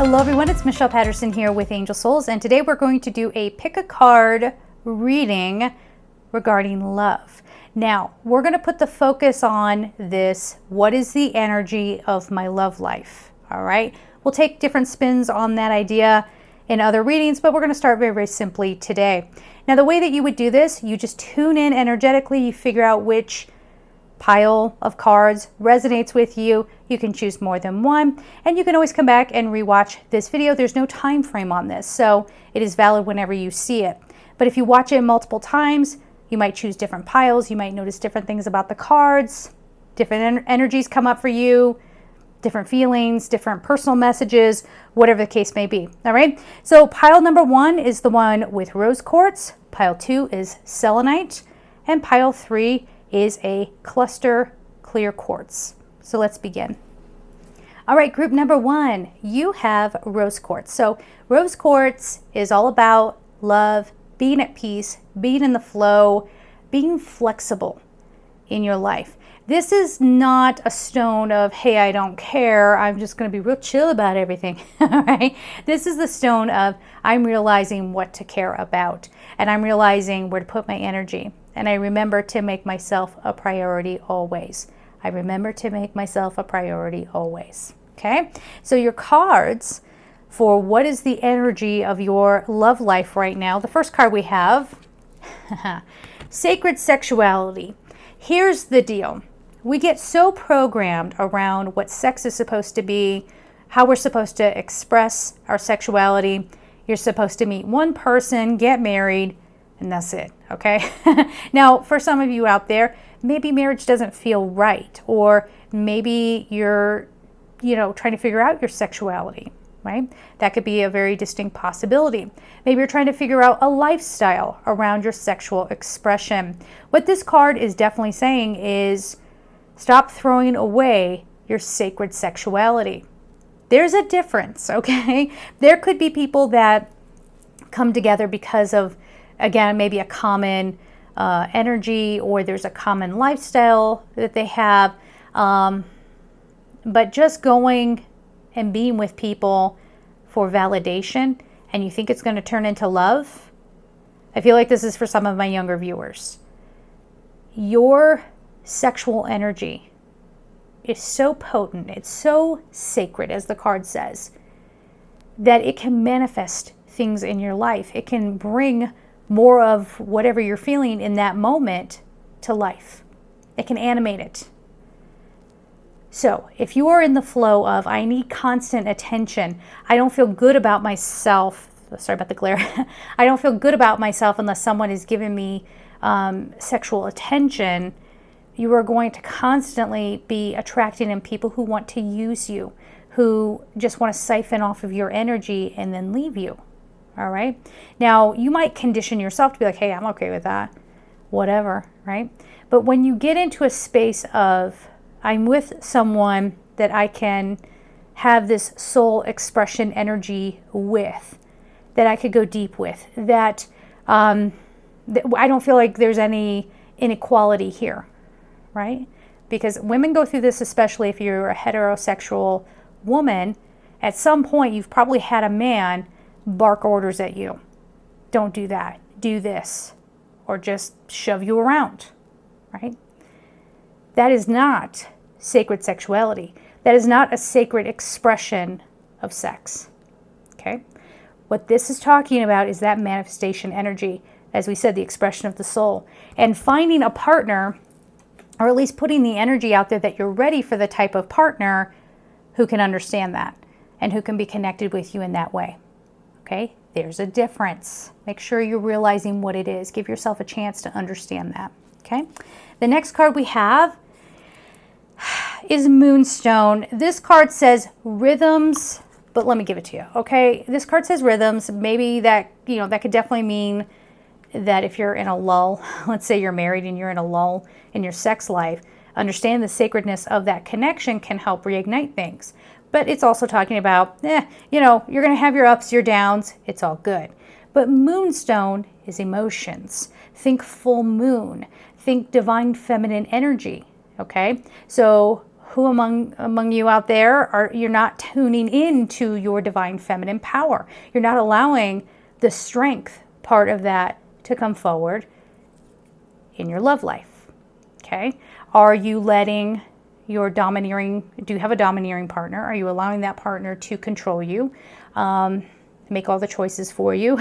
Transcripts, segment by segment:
Hello everyone, it's Michelle Patterson here with Angel Souls, and today we're going to do a pick a card reading regarding love. Now, we're going to put the focus on this, what is the energy of my love life? All right, we'll take different spins on that idea in other readings, but we're going to start very, very simply today. Now, the way that you would do this, you just tune in energetically, you figure out which pile of cards resonates with you. You can choose more than one, and you can always come back and rewatch this video. There's no time frame on this, so it is valid whenever you see it. But if you watch it multiple times, you might choose different piles. You might notice different things about the cards, different energies come up for you, different feelings, different personal messages, whatever the case may be. All right, so pile number 1 is the one with rose quartz, pile 2 is selenite, and pile 3 is a cluster clear quartz. So let's begin. All right, group number 1, you have rose quartz. So rose quartz is all about love, being at peace, being in the flow, being flexible in your life. This is not a stone of, hey, I don't care, I'm just going to be real chill about everything. All right, this is the stone of, I'm realizing what to care about, and I'm realizing where to put my energy. And I remember to make myself a priority always. I remember to make myself a priority always. Okay, so your cards for what is the energy of your love life right now. The first card we have, sacred sexuality. Here's the deal. We get so programmed around what sex is supposed to be, how we're supposed to express our sexuality. You're supposed to meet one person, get married, and that's it, okay? Now, for some of you out there, maybe marriage doesn't feel right, or maybe you're, trying to figure out your sexuality, right? That could be a very distinct possibility. Maybe you're trying to figure out a lifestyle around your sexual expression. What this card is definitely saying is stop throwing away your sacred sexuality. There's a difference, okay? There could be people that come together because of, again, maybe a common energy, or there's a common lifestyle that they have. But just going and being with people for validation, and you think it's going to turn into love, I feel like this is for some of my younger viewers. Your sexual energy is so potent, it's so sacred, as the card says, that it can manifest things in your life. It can bring more of whatever you're feeling in that moment to life. It can animate it. So if you are in the flow of, I need constant attention, I don't feel good about myself, sorry about the glare, I don't feel good about myself unless someone is giving me sexual attention, you are going to constantly be attracting in people who want to use you, who just want to siphon off of your energy and then leave you. All right. Now, you might condition yourself to be like, hey, I'm okay with that, whatever, right? But when you get into a space of, I'm with someone that I can have this soul expression energy with, that I could go deep with, that I don't feel like there's any inequality here, right? Because women go through this, especially if you're a heterosexual woman. At some point, you've probably had a man bark orders at you. Don't do that. Do this. Or just shove you around, right? That is not sacred sexuality. That is not a sacred expression of sex, okay? What this is talking about is that manifestation energy, as we said, the expression of the soul. And finding a partner, or at least putting the energy out there that you're ready for the type of partner who can understand that and who can be connected with you in that way. Okay, there's a difference. Make sure you're realizing what it is. Give yourself a chance to understand that. Okay, the next card we have is Moonstone. This card says rhythms, but let me give it to you. Okay, this card says rhythms. Maybe that, that could definitely mean that if you're in a lull, let's say you're married and you're in a lull in your sex life, understand the sacredness of that connection can help reignite things. But it's also talking about, you're going to have your ups, your downs. It's all good. But Moonstone is emotions. Think full moon. Think divine feminine energy. Okay? So who among you out there you're not tuning into your divine feminine power? You're not allowing the strength part of that to come forward in your love life. Okay? Are you letting your do you have a domineering partner? Are you allowing that partner to control you, make all the choices for you,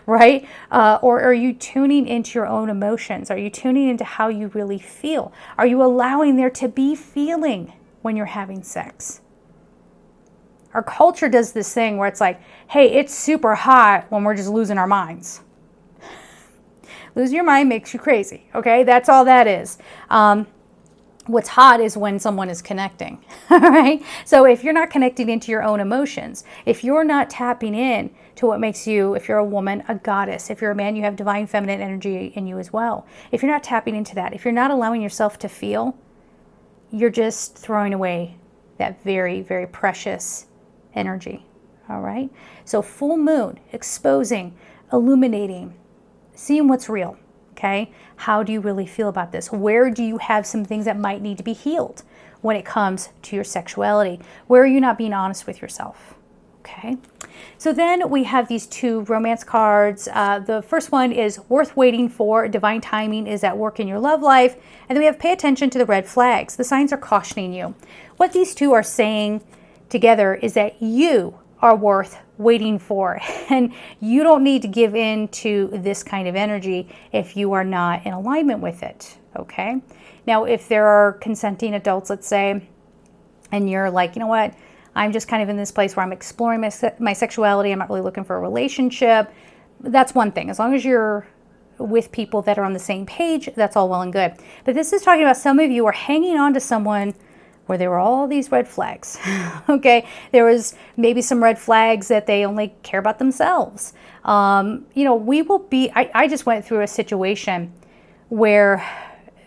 right? Or are you tuning into your own emotions? Are you tuning into how you really feel? Are you allowing there to be feeling when you're having sex? Our culture does this thing where it's like, hey, it's super hot when we're just losing our minds. Losing your mind makes you crazy, okay? That's all that is. What's hot is when someone is connecting, all right? So if you're not connecting into your own emotions, if you're not tapping in to what makes you, if you're a woman, a goddess, if you're a man, you have divine feminine energy in you as well. If you're not tapping into that, if you're not allowing yourself to feel, you're just throwing away that very, very precious energy, all right? So full moon, exposing, illuminating, seeing what's real. Okay, how do you really feel about this? Where do you have some things that might need to be healed when it comes to your sexuality? Where are you not being honest with yourself? Okay, so then we have these two romance cards. The first one is worth waiting for. Divine timing is at work in your love life. And then we have pay attention to the red flags. The signs are cautioning you. What these two are saying together is that you are worth waiting for, and you don't need to give in to this kind of energy if you are not in alignment with it. Okay, now if there are consenting adults, let's say, and you're like, you know what, I'm just kind of in this place where I'm exploring my sexuality, I'm not really looking for a relationship, that's one thing. As long as you're with people that are on the same page, that's all well and good. But this is talking about some of you are hanging on to someone where there were all these red flags. Okay, there was maybe some red flags that they only care about themselves. We will be, I just went through a situation where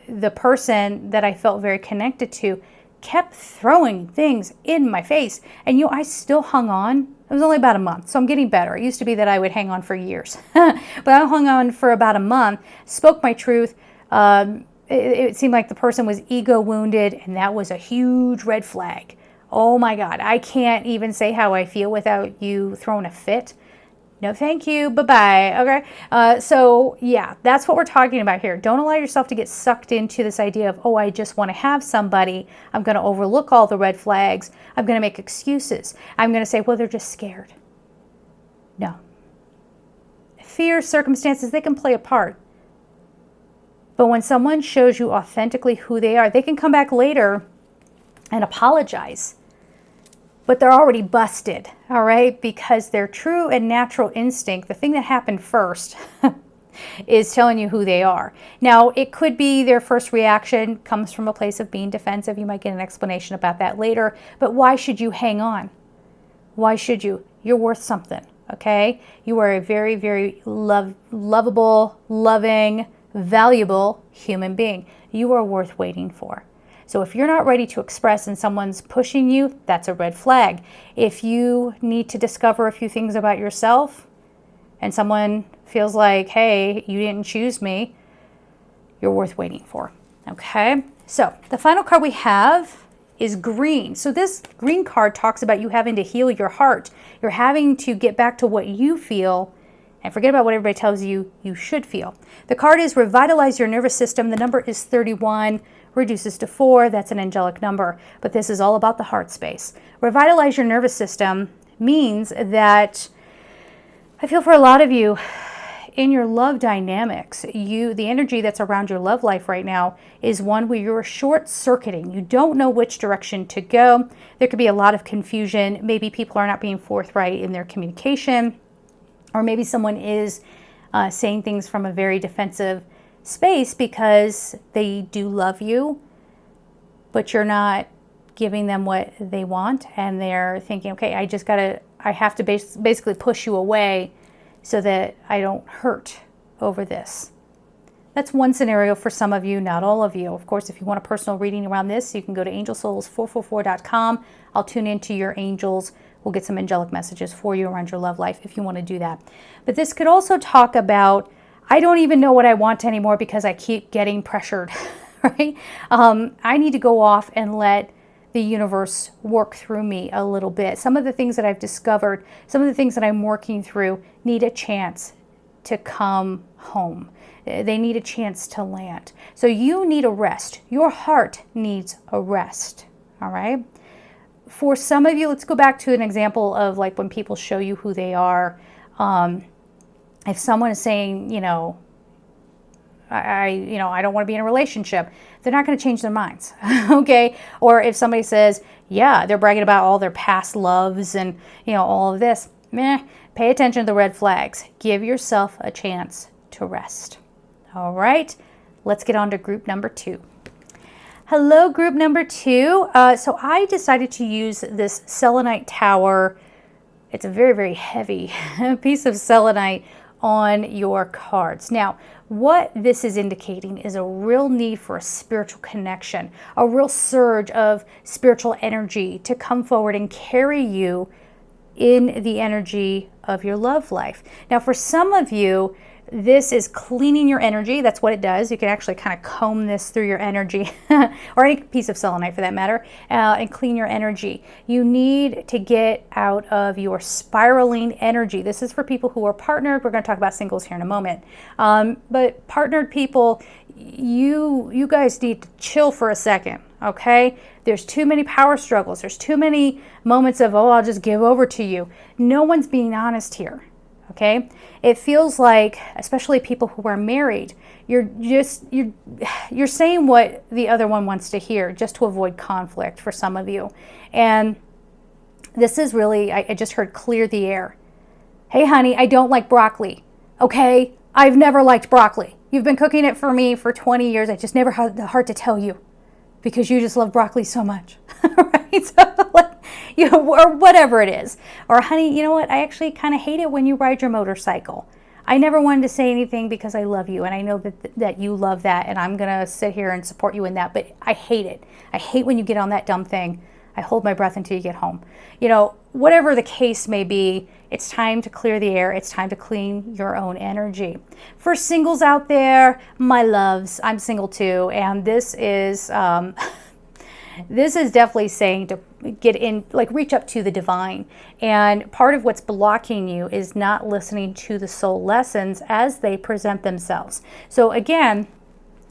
the person that I felt very connected to kept throwing things in my face. And I still hung on. It was only about a month, so I'm getting better. It used to be that I would hang on for years. But I hung on for about a month, spoke my truth. It seemed like the person was ego wounded, and that was a huge red flag. Oh my God, I can't even say how I feel without you throwing a fit. No, thank you. Bye-bye. Okay. So yeah, that's what we're talking about here. Don't allow yourself to get sucked into this idea of, oh, I just want to have somebody. I'm going to overlook all the red flags. I'm going to make excuses. I'm going to say, well, they're just scared. No. Fear, circumstances, they can play a part. But when someone shows you authentically who they are, they can come back later and apologize. But they're already busted, all right? Because their true and natural instinct, the thing that happened first, is telling you who they are. Now, it could be their first reaction comes from a place of being defensive. You might get an explanation about that later. But why should you hang on? Why should you? You're worth something, okay? You are a very, very lovable, loving, valuable human being. You are worth waiting for. So if you're not ready to express and someone's pushing you, that's a red flag. If you need to discover a few things about yourself and someone feels like, hey, you didn't choose me, you're worth waiting for. Okay? So the final card we have is green. So this green card talks about you having to heal your heart. You're having to get back to what you feel and forget about what everybody tells you you should feel. The card is revitalize your nervous system. The number is 31, reduces to 4. That's an angelic number. But this is all about the heart space. Revitalize your nervous system means that I feel for a lot of you in your love dynamics, the energy that's around your love life right now is one where you're short-circuiting. You don't know which direction to go. There could be a lot of confusion. Maybe people are not being forthright in their communication. Or maybe someone is saying things from a very defensive space because they do love you, but you're not giving them what they want. And they're thinking, okay, I have to basically push you away so that I don't hurt over this. That's one scenario for some of you, not all of you. Of course, if you want a personal reading around this, you can go to angelsouls444.com. I'll tune into your angels. We'll get some angelic messages for you around your love life if you want to do that. But this could also talk about, I don't even know what I want anymore because I keep getting pressured, right? I need to go off and let the universe work through me a little bit. Some of the things that I've discovered, some of the things that I'm working through need a chance to come home. They need a chance to land. So you need a rest. Your heart needs a rest. All right. For some of you, let's go back to an example of like when people show you who they are. If someone is saying, I don't want to be in a relationship, they're not going to change their minds. Okay. Or if somebody says, yeah, they're bragging about all their past loves and, all of this, pay attention to the red flags. Give yourself a chance to rest. All right. Let's get on to group number 2. Hello, group number 2. So I decided to use this Selenite tower. It's a very, very heavy piece of selenite on your cards. Now, what this is indicating is a real need for a spiritual connection, a real surge of spiritual energy to come forward and carry you in the energy of your love life. Now, for some of you, this is cleaning your energy. That's what it does. You can actually kind of comb this through your energy or any piece of selenite for that matter, and clean your energy. You need to get out of your spiraling energy. This is for people who are partnered. We're going to talk about singles here in a moment. But partnered people, you guys need to chill for a second, okay? There's too many power struggles. There's too many moments of, I'll just give over to you. No one's being honest here. Okay, it feels like, especially people who are married, you're saying what the other one wants to hear just to avoid conflict for some of you. And this is really, I just heard clear the air. Hey, honey, I don't like broccoli. Okay, I've never liked broccoli. You've been cooking it for me for 20 years. I just never had the heart to tell you because you just love broccoli so much. Right? So, or whatever it is. Or, honey, you know what? I actually kind of hate it when you ride your motorcycle. I never wanted to say anything because I love you, and I know that you love that, and I'm going to sit here and support you in that, but I hate it. I hate when you get on that dumb thing. I hold my breath until you get home. Whatever the case may be, it's time to clear the air. It's time to clean your own energy. For singles out there, my loves, I'm single too, and this is definitely saying to get in, reach up to the divine. And part of what's blocking you is not listening to the soul lessons as they present themselves. So again,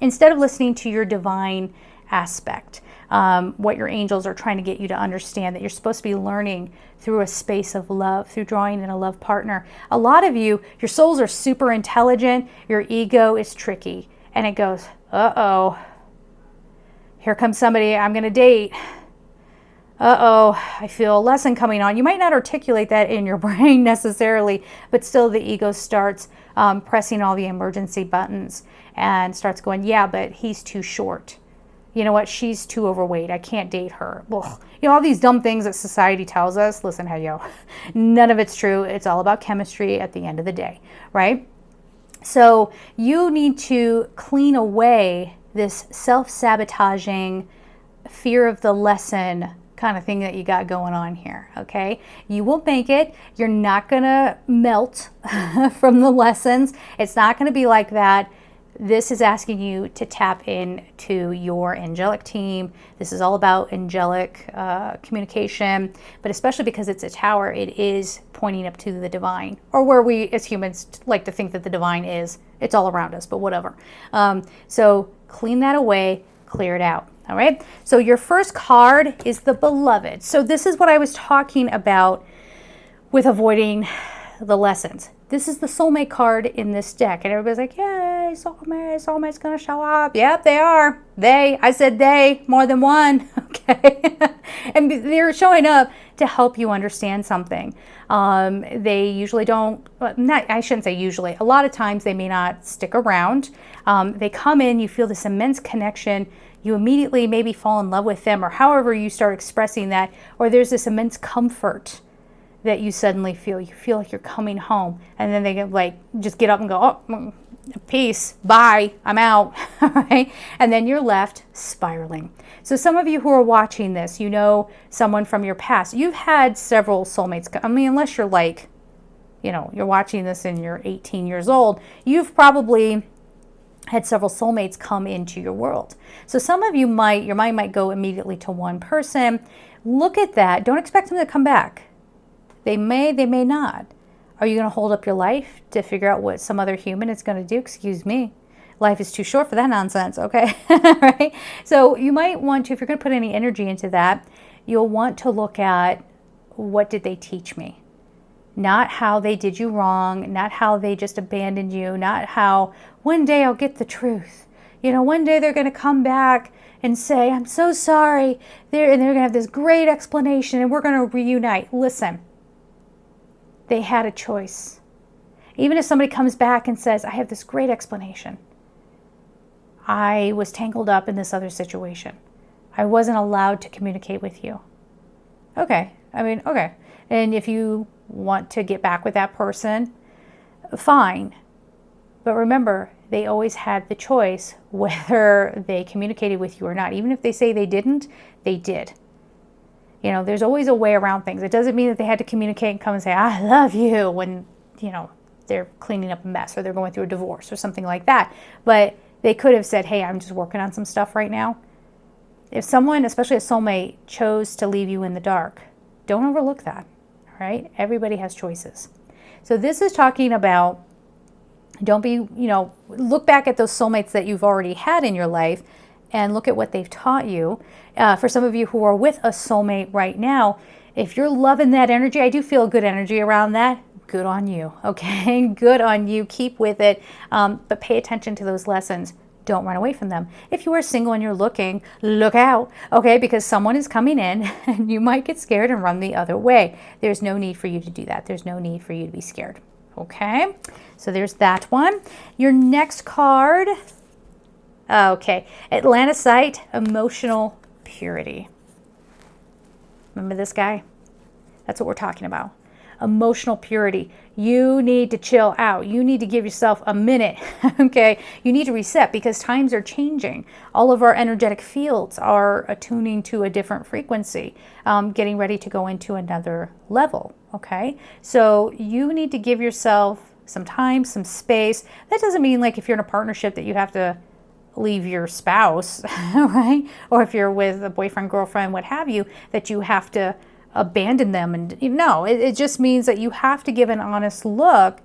instead of listening to your divine aspect, what your angels are trying to get you to understand, that you're supposed to be learning through a space of love, through drawing in a love partner. A lot of you, your souls are super intelligent, your ego is tricky, and it goes, uh-oh, here comes somebody I'm going to date. Uh-oh, I feel a lesson coming on. You might not articulate that in your brain necessarily, but still the ego starts pressing all the emergency buttons and starts going, yeah, but he's too short. You know what? She's too overweight. I can't date her. Ugh. All these dumb things that society tells us. Listen, none of it's true. It's all about chemistry at the end of the day, right? So you need to clean away this self-sabotaging, fear of the lesson kind of thing that you got going on here, okay? You will make it. You're not going to melt from the lessons. It's not going to be like that. This is asking you to tap into your angelic team. This is all about angelic communication, but especially because it's a tower, it is pointing up to the divine, or where we as humans like to think that the divine is. It's all around us, but whatever. So clean that away, clear it out. All right. So your first card is the Beloved. So this is what I was talking about with avoiding the lessons. This is the soulmate card in this deck. And everybody's like, yay, soulmate's going to show up. Yep, they are. I said they, more than one. Okay. And they're showing up to help you understand something. They usually don't, I shouldn't say usually. A lot of times they may not stick around. They come in, you feel this immense connection. You immediately maybe fall in love with them, or however you start expressing that, or there's this immense comfort that you suddenly feel. You feel like you're coming home, and then they just get up and go, oh, peace, bye, I'm out, right? And then you're left spiraling. So some of you who are watching this, you know someone from your past. You've had several soulmates. I mean, unless you're you're watching this and you're 18 years old, you've probably had several soulmates come into your world. So some of you your mind might go immediately to one person. Look at that. Don't expect them to come back. They may not. Are you going to hold up your life to figure out what some other human is going to do? Excuse me. Life is too short for that nonsense, okay? Right? So you might want to, if you're going to put any energy into that, you'll want to look at, what did they teach me? Not how they did you wrong, not how they just abandoned you, not how one day I'll get the truth. One day they're going to come back and say, I'm so sorry. And they're going to have this great explanation and we're going to reunite. Listen, they had a choice. Even if somebody comes back and says, I have this great explanation. I was tangled up in this other situation. I wasn't allowed to communicate with you. Okay. And if you want to get back with that person, fine. But remember, they always had the choice whether they communicated with you or not. Even if they say they didn't, they did. There's always a way around things. It doesn't mean that they had to communicate and come and say, I love you, when, they're cleaning up a mess or they're going through a divorce or something like that. But they could have said, hey, I'm just working on some stuff right now. If someone, especially a soulmate, chose to leave you in the dark, don't overlook that. All right? Everybody has choices. So this is talking about, look back at those soulmates that you've already had in your life and look at what they've taught you. For some of you who are with a soulmate right now, if you're loving that energy, I do feel good energy around that. Good on you, okay? Good on you. Keep with it, but pay attention to those lessons. Don't run away from them. If you are single and you're looking, look out, okay? Because someone is coming in and you might get scared and run the other way. There's no need for you to do that. There's no need for you to be scared, okay? So there's that one. Your next card, okay, Atlanticite, emotional purity. Remember this guy? That's what we're talking about. Emotional purity. You need to chill out. You need to give yourself a minute, okay? You need to reset because times are changing. All of our energetic fields are attuning to a different frequency, getting ready to go into another level, okay? So you need to give yourself some time, some space. That doesn't mean like if you're in a partnership that you have to leave your spouse, right? Or if you're with a boyfriend, girlfriend, what have you, that you have to abandon them. And no, it just means that you have to give an honest look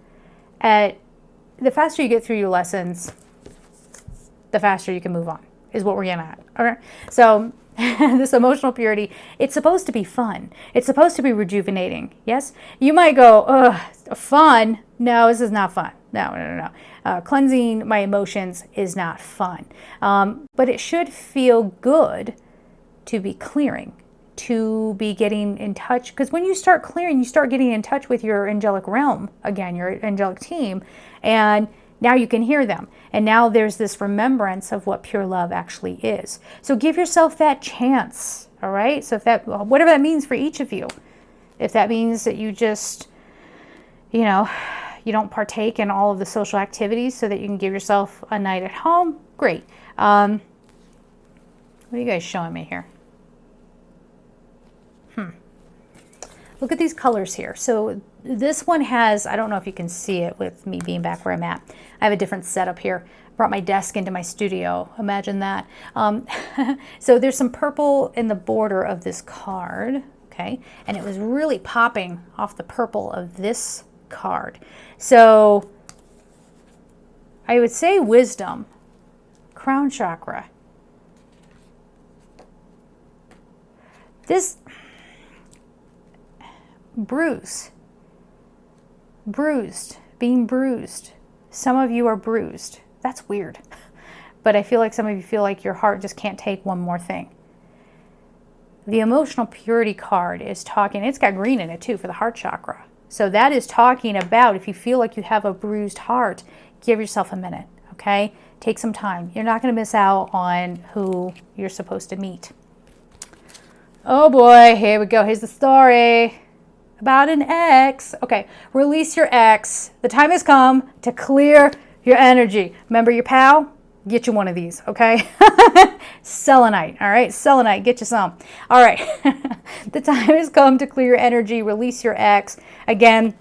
at, the faster you get through your lessons, the faster you can move on, is what we're getting at. Okay. So this emotional purity, it's supposed to be fun. It's supposed to be rejuvenating. Yes. You might go, ugh, fun. No, this is not fun. No. Cleansing my emotions is not fun. But it should feel good to be clearing, to be getting in touch. Because when you start clearing, you start getting in touch with your angelic realm again, your angelic team. And now you can hear them. And now there's this remembrance of what pure love actually is. So give yourself that chance. All right. So if that, whatever that means for each of you, if that means that you just, you don't partake in all of the social activities so that you can give yourself a night at home, great. What are you guys showing me here? Look at these colors here. So this one has, I don't know if you can see it with me being back where I'm at. I have a different setup here. Brought my desk into my studio. Imagine that. So there's some purple in the border of this card, okay? And it was really popping off the purple of this card. So I would say wisdom, crown chakra. This bruised, being bruised. Some of you are bruised. That's weird. But I feel like some of you feel like your heart just can't take one more thing. The emotional purity card is talking, it's got green in it too for the heart chakra. So that is talking about if you feel like you have a bruised heart, give yourself a minute, okay? Take some time. You're not going to miss out on who you're supposed to meet. Oh boy, here we go. Here's the story about an ex. Okay, release your ex. The time has come to clear your energy. Remember your pal? Get you one of these, okay? Selenite, all right? Selenite, get you some. All right, the time has come to clear your energy, release your ex. Again,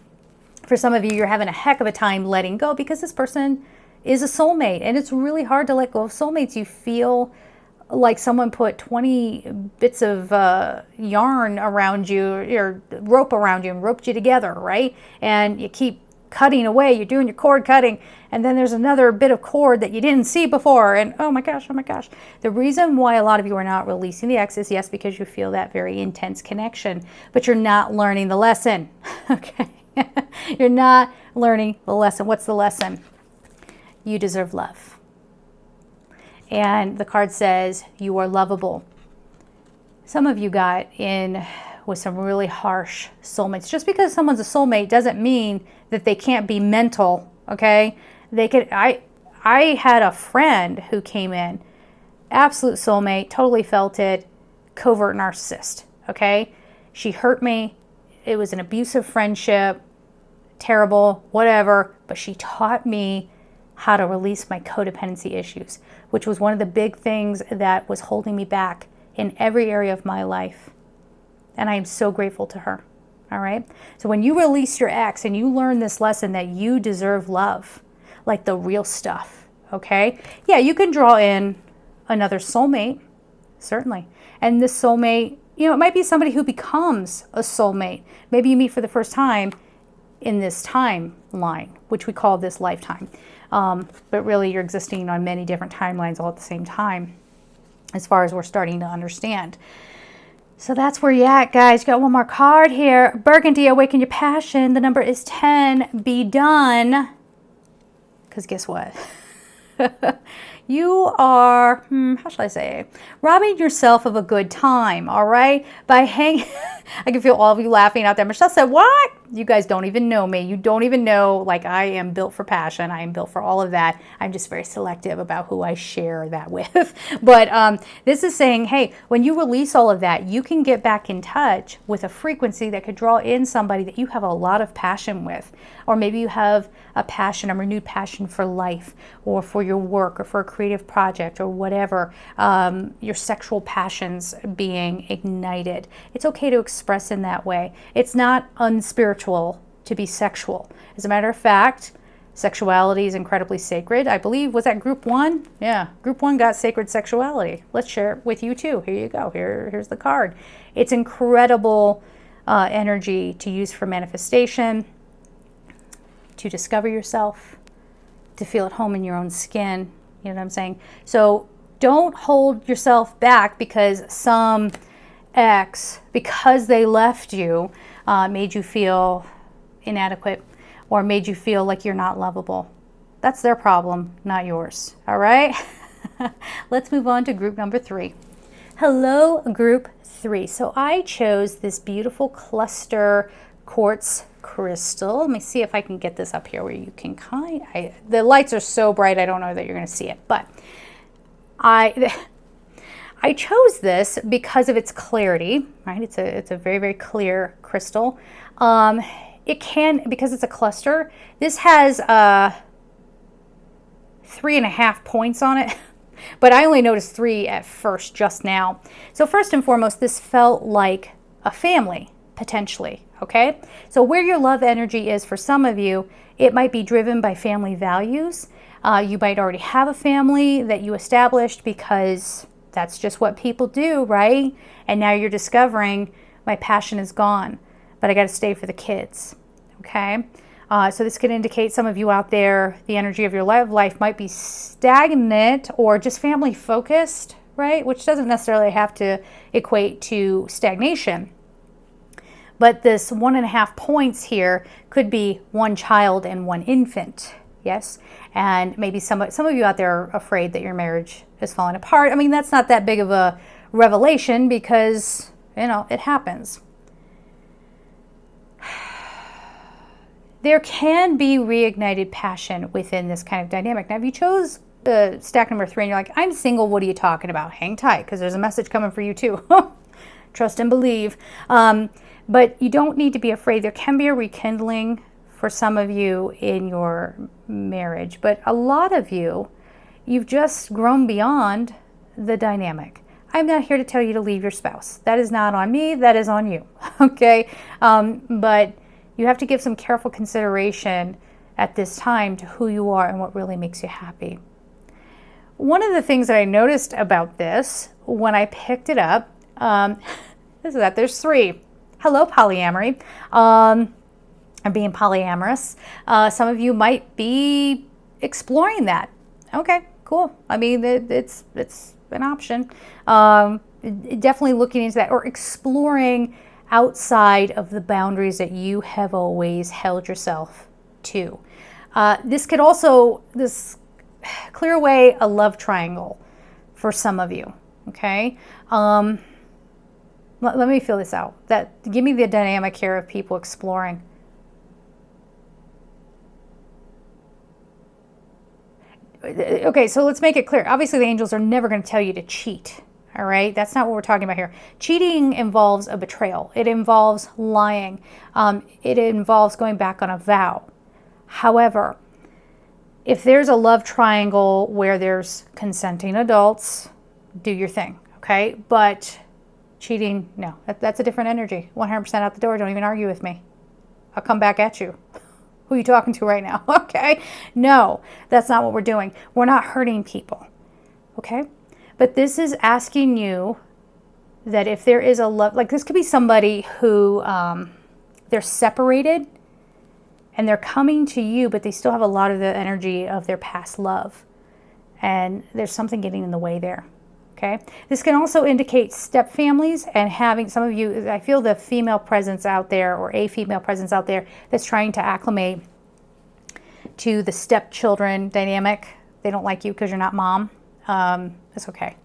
for some of you, you're having a heck of a time letting go because this person is a soulmate. And it's really hard to let go of soulmates. You feel like someone put 20 bits of yarn around you, or rope around you, and roped you together, right? And you keep cutting away, you're doing your cord cutting, and then there's another bit of cord that you didn't see before, and oh my gosh. The reason why a lot of you are not releasing the ex is, yes, because you feel that very intense connection, but you're not learning the lesson, okay? You're not learning the lesson. What's the lesson? You deserve love. And the card says you are lovable. Some of you got in with some really harsh soulmates. Just because someone's a soulmate doesn't mean that they can't be mental, okay? They could. I had a friend who came in, absolute soulmate, totally felt it, covert narcissist, okay? She hurt me. It was an abusive friendship, terrible, whatever, but she taught me how to release my codependency issues, which was one of the big things that was holding me back in every area of my life. And I am so grateful to her. All right. So when you release your ex and you learn this lesson that you deserve love, like the real stuff. Okay. Yeah, you can draw in another soulmate, certainly. And this soulmate, it might be somebody who becomes a soulmate. Maybe you meet for the first time in this timeline, which we call this lifetime. But really you're existing on many different timelines all at the same time, as far as we're starting to understand. So that's where you're at, guys. You got one more card here. Burgundy, awaken your passion. The number is 10. Be done. Because guess what? You are, how shall I say, robbing yourself of a good time, all right? By hanging, I can feel all of you laughing out there. Michelle said, what? You guys don't even know me. You don't even know, like, I am built for passion. I am built for all of that. I'm just very selective about who I share that with. But this is saying, hey, when you release all of that, you can get back in touch with a frequency that could draw in somebody that you have a lot of passion with. Or maybe you have a passion, a renewed passion for life, or for your work, or for a creative project, or whatever, your sexual passions being ignited. It's okay to express in that way. It's not unspiritual to be sexual. As a matter of fact, sexuality is incredibly sacred. I believe, was that group 1? Yeah, group 1 got sacred sexuality. Let's share it with you too. Here you go. Here's the card. It's incredible energy to use for manifestation, to discover yourself, to feel at home in your own skin. You know what I'm saying? So don't hold yourself back because some ex, because they left you, made you feel inadequate or made you feel like you're not lovable. That's their problem, not yours. All right? Let's move on to group number 3. Hello, group 3. So I chose this beautiful cluster quartz crystal. Let me see if I can get this up here where you can the lights are so bright I don't know that you're going to see it, but I chose this because of its clarity, right? It's a very, very clear crystal. It can, because it's a cluster, this has 3.5 points on it, but I only noticed 3 at first just now. So first and foremost, this felt like a family, potentially. Okay, so where your love energy is for some of you, it might be driven by family values. You might already have a family that you established because that's just what people do, right? And now you're discovering my passion is gone, but I got to stay for the kids. Okay, so this could indicate some of you out there, the energy of your love life might be stagnant or just family focused, right? Which doesn't necessarily have to equate to stagnation. But this 1.5 points here could be 1 child and 1 infant, yes? And maybe some of you out there are afraid that your marriage is falling apart. I mean, that's not that big of a revelation because, it happens. There can be reignited passion within this kind of dynamic. Now, if you chose stack number 3 and you're like, I'm single, what are you talking about? Hang tight, because there's a message coming for you too. Trust and believe. But you don't need to be afraid. There can be a rekindling for some of you in your marriage. But a lot of you, you've just grown beyond the dynamic. I'm not here to tell you to leave your spouse. That is not on me. That is on you. Okay? But you have to give some careful consideration at this time to who you are and what really makes you happy. One of the things that I noticed about this when I picked it up, is that there's 3. Hello, polyamory. I'm being polyamorous. Some of you might be exploring that. Okay, cool. I mean, it's an option. Definitely looking into that or exploring outside of the boundaries that you have always held yourself to. This could also clear away a love triangle for some of you. Okay. Let me feel this out. Give me the dynamic here of people exploring. Okay, so let's make it clear. Obviously, the angels are never going to tell you to cheat. All right, that's not what we're talking about here. Cheating involves a betrayal. It involves lying. It involves going back on a vow. However, if there's a love triangle where there's consenting adults, do your thing, okay? But cheating, no, that's a different energy. 100% out the door. Don't even argue with me. I'll come back at you. Who are you talking to right now? Okay? No, that's not what we're doing. We're not hurting people, okay? But this is asking you that if there is a love, like this could be somebody who they're separated and they're coming to you, but they still have a lot of the energy of their past love. And there's something getting in the way there, okay? This can also indicate step families and having some of you, I feel the female presence out there or a female presence out there that's trying to acclimate to the stepchildren dynamic. They don't like you because you're not mom. It's okay.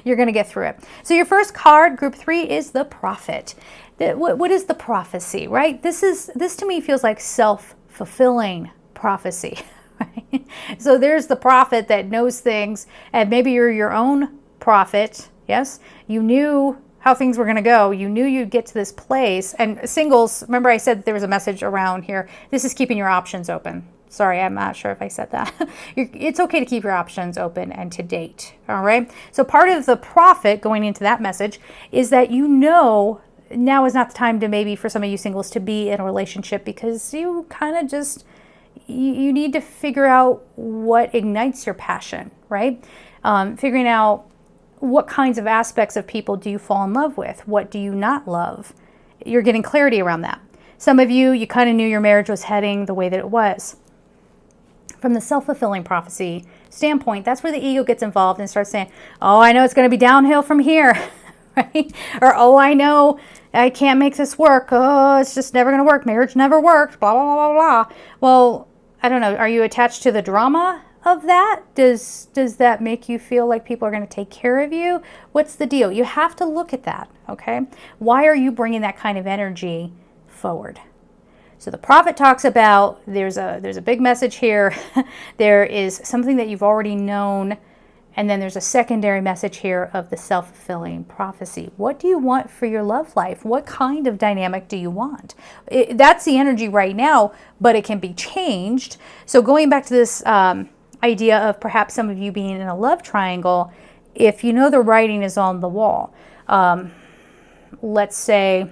You're going to get through it. So your first card, group 3, is the prophet. What is the prophecy, right? This to me feels like self-fulfilling prophecy. Right? So there's the prophet that knows things, and maybe you're your own prophet. Yes, you knew how things were going to go. You knew you'd get to this place. And singles, remember I said there was a message around here. This is keeping your options open. Sorry, I'm not sure if I said that. It's okay to keep your options open and to date, all right? So part of the prophet going into that message is that you know now is not the time to maybe for some of you singles to be in a relationship because you kind of just, you need to figure out what ignites your passion, right? Figuring out what kinds of aspects of people do you fall in love with? What do you not love? You're getting clarity around that. Some of you kind of knew your marriage was heading the way that it was. From the self-fulfilling prophecy standpoint, that's where the ego gets involved and starts saying, oh, I know it's going to be downhill from here, right? Or, oh, I know I can't make this work. Oh, it's just never going to work. Marriage never worked, blah, blah, blah, blah, blah. Well, I don't know. Are you attached to the drama of that? Does that make you feel like people are going to take care of you? What's the deal? You have to look at that, okay? Why are you bringing that kind of energy forward? So the prophet talks about there's a big message here. There is something that you've already known, and then there's a secondary message here of the self-fulfilling prophecy. What do you want for your love life? What kind of dynamic do you want? That's the energy right now, but it can be changed. So going back to this idea of perhaps some of you being in a love triangle, if you know the writing is on the wall, let's say,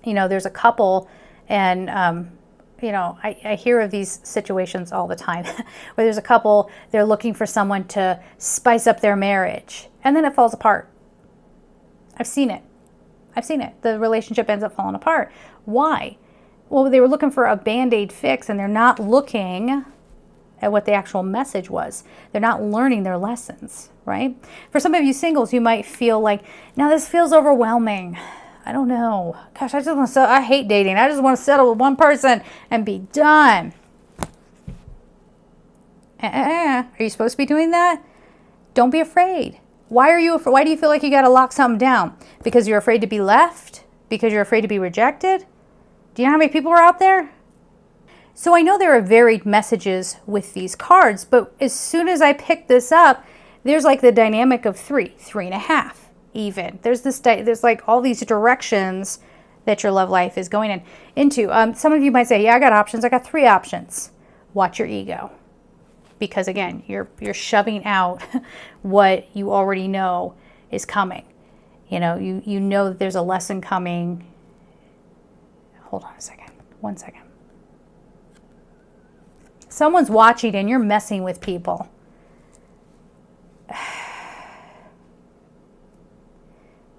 there's a couple. And, I hear of these situations all the time where there's a couple, they're looking for someone to spice up their marriage, and then it falls apart. I've seen it. The relationship ends up falling apart. Why? Well, they were looking for a Band-Aid fix, and they're not looking at what the actual message was. They're not learning their lessons, right? For some of you singles, you might feel like, now this feels overwhelming. I don't know. Gosh, I hate dating. I just want to settle with one person and be done. Are you supposed to be doing that? Don't be afraid. Why do you feel like you got to lock something down? Because you're afraid to be left? Because you're afraid to be rejected? Do you know how many people are out there? So I know there are varied messages with these cards, but as soon as I pick this up, there's like the dynamic of 3.5. Even there's like all these directions that your love life is going into. Some of you might say, yeah, I got options. I got 3 options. Watch your ego, because again, you're shoving out what you already know is coming. You know that there's a lesson coming. Hold on a second. 1 second. someone's watching and you're messing with people,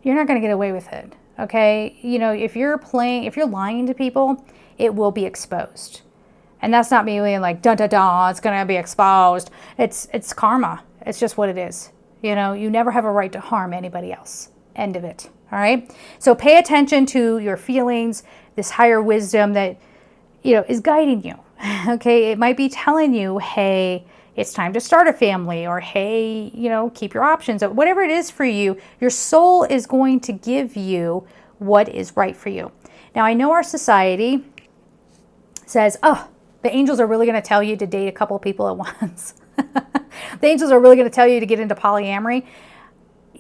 you're not going to get away with it. Okay? You know, if you're lying to people, it will be exposed. And that's not me being like, dun, dun, dun, it's going to be exposed. It's karma. It's just what it is. You know, you never have a right to harm anybody else. End of it. All right? So pay attention to your feelings, this higher wisdom that, you know, is guiding you. Okay? It might be telling you, hey, it's time to start a family, or hey, you know, keep your options. Whatever it is for you, your soul is going to give you what is right for you. Now, I know our society says, oh, the angels are really going to tell you to date a couple of people at once. The angels are really going to tell you to get into polyamory.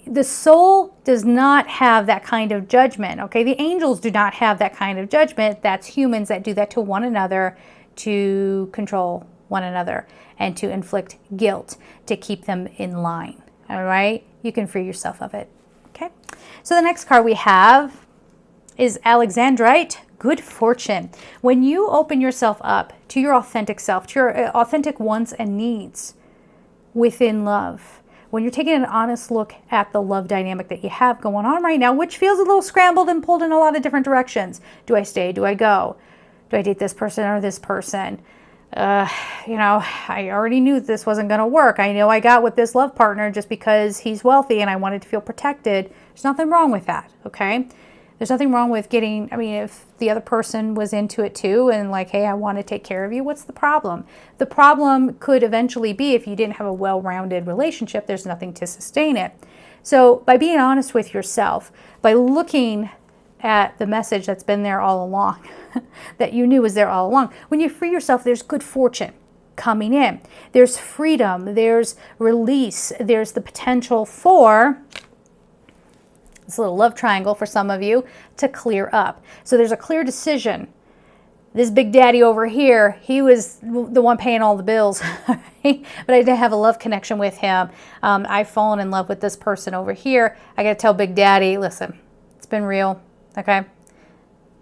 The soul does not have that kind of judgment, okay? The angels do not have that kind of judgment. That's humans that do that to one another to control one another and to inflict guilt to keep them in line, all right? You can free yourself of it, okay? So the next card we have is Alexandrite, good fortune. When you open yourself up to your authentic self, to your authentic wants and needs within love, when you're taking an honest look at the love dynamic that you have going on right now, which feels a little scrambled and pulled in a lot of different directions. Do I stay? Do I go? Do I date this person or this person? You know, I already knew this wasn't going to work. I know I got with this love partner just because he's wealthy and I wanted to feel protected. There's nothing wrong with that, okay? There's nothing wrong with getting, I mean, if the other person was into it too and like, hey, I want to take care of you, what's the problem? The problem could eventually be if you didn't have a well-rounded relationship, there's nothing to sustain it. So by being honest with yourself, by looking at the message that's been there all along, that you knew was there all along, when you free yourself, there's good fortune coming in. There's freedom, there's release, there's the potential for this little love triangle for some of you to clear up. So there's a clear decision. This big daddy over here, he was the one paying all the bills, but I didn't have a love connection with him. I've fallen in love with this person over here. I got to tell big daddy, listen, it's been real, okay?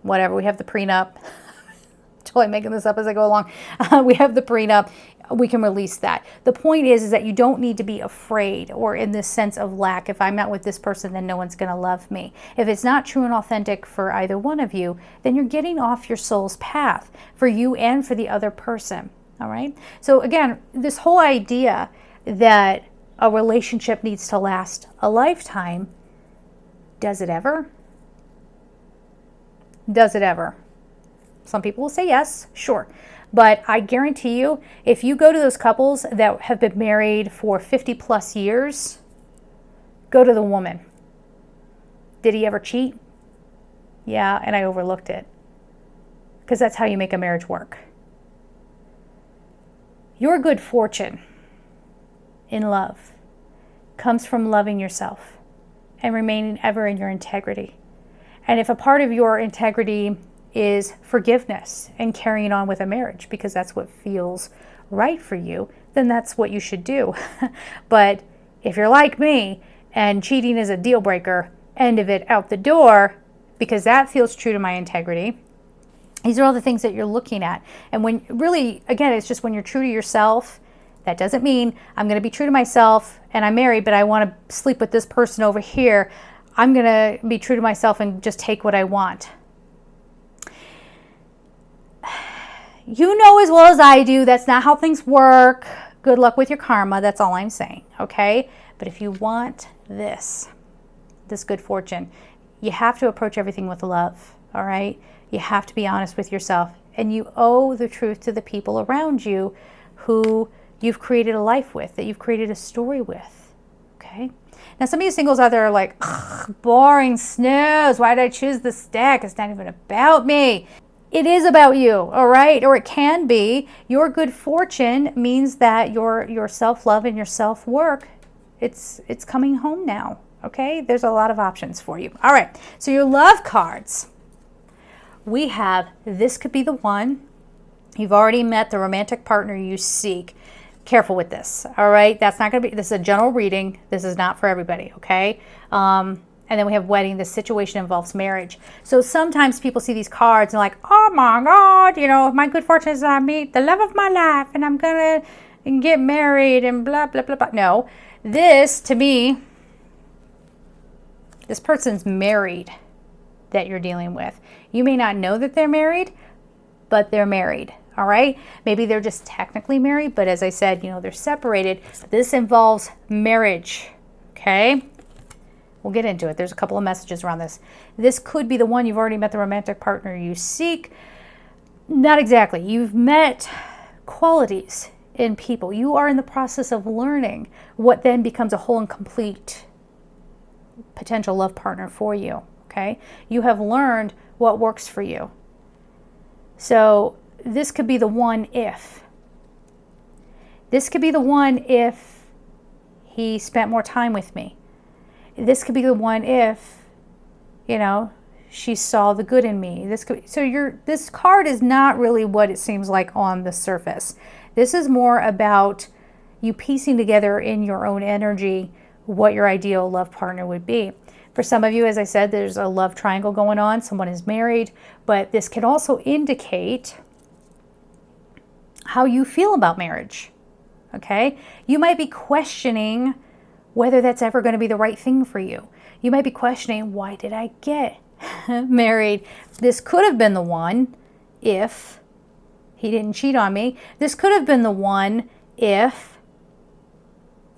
Whatever, we have the prenup. Totally making this up as I go along. We have the prenup. We can release that. The point is that you don't need to be afraid or in this sense of lack. If I'm not with this person, then no one's going to love me. If it's not true and authentic for either one of you, then you're getting off your soul's path for you and for the other person. All right? So again, this whole idea that a relationship needs to last a lifetime, does it ever? Does it ever? Some people will say yes, sure. But I guarantee you, if you go to those couples that have been married for 50 plus years, go to the woman. Did he ever cheat? Yeah, and I overlooked it. Because that's how you make a marriage work. Your good fortune in love comes from loving yourself and remaining ever in your integrity. And if a part of your integrity is forgiveness and carrying on with a marriage because that's what feels right for you, then that's what you should do. But if you're like me and cheating is a deal breaker, end of it, out the door, because that feels true to my integrity. These are all the things that you're looking at. And when really, again, it's just when you're true to yourself, that doesn't mean I'm going to be true to myself and I'm married, but I want to sleep with this person over here. I'm going to be true to myself and just take what I want. You know as well as I do, that's not how things work. Good luck with your karma. That's all I'm saying, okay? But if you want this good fortune, you have to approach everything with love, all right? You have to be honest with yourself. And you owe the truth to the people around you who you've created a life with, that you've created a story with, okay? Now, some of you singles out there are like, boring snooze. Why did I choose this stack? It's not even about me. It is about you, all right? Or it can be. Your good fortune means that your self-love and your self-work, it's coming home now, okay? There's a lot of options for you. All right, so your love cards. We have, this could be the one. You've already met the romantic partner you seek. Careful with this, all right? That's not going to be, this is a general reading. This is not for everybody, okay? And then we have wedding. This situation involves marriage. So sometimes people see these cards and like, oh my God, you know, my good fortune is I meet the love of my life and I'm going to get married and blah, blah, blah, blah. No, this to me, this person's married that you're dealing with. You may not know that they're married, but they're married. All right. Maybe they're just technically married, but as I said, you know, they're separated. This involves marriage. Okay. We'll get into it. There's a couple of messages around this. This could be the one. You've already met the romantic partner you seek. Not exactly. You've met qualities in people. You are in the process of learning what then becomes a whole and complete potential love partner for you. Okay. You have learned what works for you. So this could be the one if. This could be the one if he spent more time with me. This could be the one if, you know, she saw the good in me. This card is not really what it seems like on the surface. This is more about you piecing together in your own energy what your ideal love partner would be. For some of you, as I said, there's a love triangle going on. Someone is married, but this can also indicate how you feel about marriage. Okay? You might be questioning whether that's ever going to be the right thing for you. You might be questioning, why did I get married? This could have been the one if he didn't cheat on me. This could have been the one if,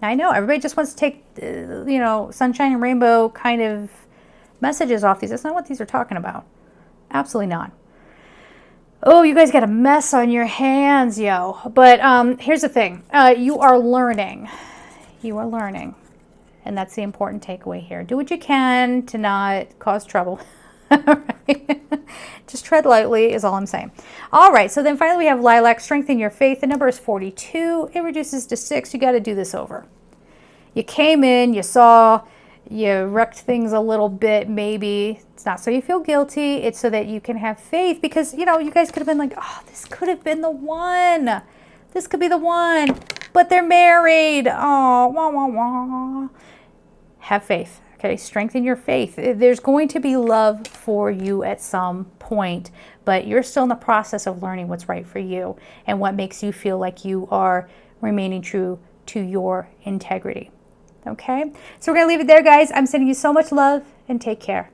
I know everybody just wants to take, you know, sunshine and rainbow kind of messages off these. That's not what these are talking about. Absolutely not. Oh, you guys got a mess on your hands, yo. But here's the thing. You are learning. You are learning. And that's the important takeaway here. Do what you can to not cause trouble. Right? Just tread lightly is all I'm saying. All right, so then finally we have lilac. Strengthen your faith. The number is 42. It reduces to 6. You got to do this over. You came in, you saw, you wrecked things a little bit maybe. It's not so you feel guilty. It's so that you can have faith because, you know, you guys could have been like, oh, this could have been the one. This could be the one. But they're married. Oh, wah, wah, wah. Have faith, okay? Strengthen your faith. There's going to be love for you at some point, but you're still in the process of learning what's right for you and what makes you feel like you are remaining true to your integrity, okay? So we're going to leave it there, guys. I'm sending you so much love and take care.